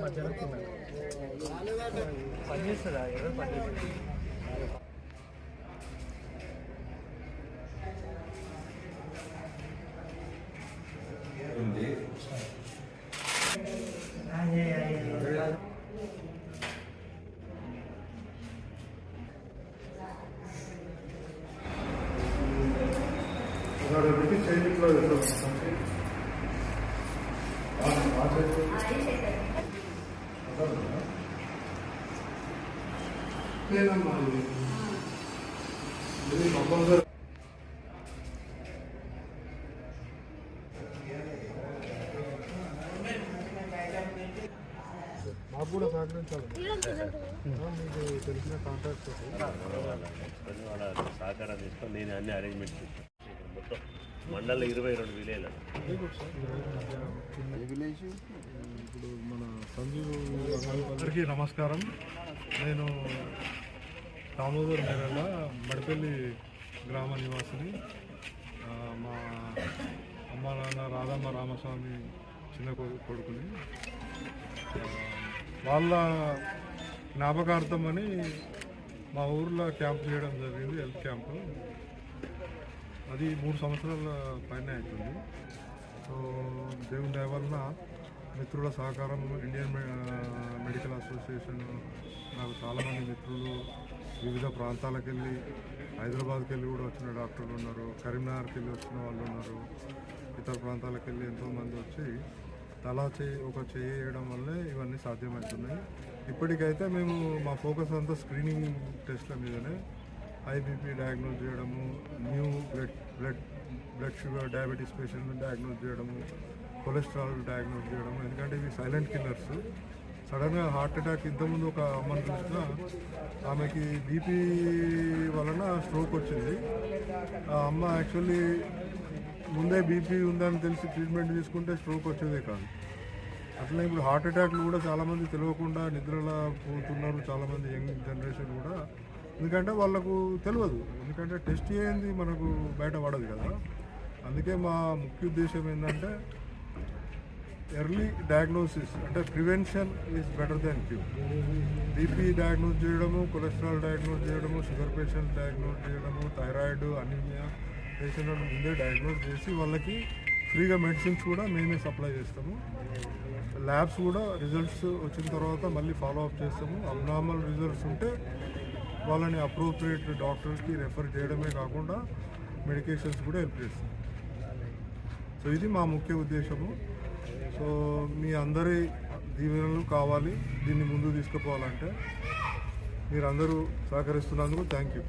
మధ్యాహ్నం పని చేస్తుందా ఎవరు పని చేస్తుంది లేదమ్మా ఇది కంపల్సరీ మాకు కూడా సహకరించాలి. మీకు తెలిసిన కాంటాక్ట్స్ వాళ్ళ సహకారం తీసుకొని నేను అన్ని అరేంజ్మెంట్ చేస్తాను. మొత్తం మండలంలో 22 విలేజ్లు. ఇప్పుడు మన సంజీవ్ అందరికీ నమస్కారం. నేను దామోదర్ నగర్లో మడిపల్లి గ్రామ నివాసిని. మా అమ్మ నాన్న రాధమ్మ రామస్వామి చిన్న కొడుకుని. వాళ్ళ జ్ఞాపకార్థం అని మా ఊర్లో క్యాంప్ చేయడం జరిగింది, హెల్త్ క్యాంపు. అది 3 సంవత్సరాల పైన అవుతుంది. సో దేవుని దయ వలన మిత్రుల సహకారం, ఇండియన్ మెడికల్ అసోసియేషన్, నాకు చాలామంది మిత్రులు వివిధ ప్రాంతాలకు వెళ్ళి, హైదరాబాద్కి వెళ్ళి కూడా వచ్చిన డాక్టర్లు ఉన్నారు, కరీంనగర్కి వెళ్ళి వచ్చిన వాళ్ళు ఉన్నారు, ఇతర ప్రాంతాలకు వెళ్ళి ఎంతోమంది వచ్చి తలా చేయడం వల్లే ఇవన్నీ సాధ్యమవుతున్నాయి. ఇప్పటికైతే మేము మా ఫోకస్ అంతా స్క్రీనింగ్ టెస్ట్ల మీదనే. హై బీపీ డయాగ్నోజ్ చేయడము, న్యూ బ్లడ్ షుగర్, డయాబెటీస్ పేషెంట్ని డయాగ్నోజ్ చేయడము, కొలెస్ట్రాల్ డయాగ్నోజ్ చేయడము. ఎందుకంటే ఇవి సైలెంట్ కిల్లర్స్. సడన్గా హార్ట్ అటాక్, ఇంతకుముందు ఒక అమ్మని చూసినా ఆమెకి బీపీ వలన స్ట్రోక్ వచ్చింది. ఆ అమ్మ యాక్చువల్లీ ముందే బీపీ ఉందని తెలిసి ట్రీట్మెంట్ తీసుకుంటే స్ట్రోక్ వచ్చేదే కాదు. అట్లా ఇప్పుడు హార్ట్ అటాక్లు కూడా చాలామంది తెలియకుండా నిద్రలో పోతున్నారు, చాలామంది యంగ్ జనరేషన్ కూడా. ఎందుకంటే వాళ్ళకు తెలియదు, ఎందుకంటే టెస్ట్ చేయండి మనకు బయట పడదు కదా. అందుకే మా ముఖ్య ఉద్దేశం ఏంటంటే ఎర్లీ డయాగ్నోసిస్, అంటే prevention is better than cure. BP diagnose చేయడము, కొలెస్ట్రాల్ డయాగ్నోజ్ చేయడము, షుగర్ పేషెంట్ డయాగ్నోజ్ చేయడము, థైరాయిడ్, అనీమియా పేషెంట్ ముందే డయాగ్నోజ్ చేసి వాళ్ళకి ఫ్రీగా మెడిసిన్స్ కూడా మేమే సప్లై చేస్తాము. ల్యాబ్స్ కూడా రిజల్ట్స్ వచ్చిన తర్వాత మళ్ళీ ఫాలో అప్ చేస్తాము. అబ్నార్మల్ రిజల్ట్స్ ఉంటే వాళ్ళని అప్రోప్రియేట్ డాక్టర్కి రెఫర్ చేయడమే కాకుండా మెడికేషన్స్ కూడా హెల్ప్ చేస్తాం. సో ఇది మా ముఖ్య ఉద్దేశము. సో మీ అందరి దీవెనలు కావాలి. దీన్ని ముందుకు తీసుకుపోవాలంటే మీరందరూ సహకరిస్తున్నందుకు థ్యాంక్ యూ.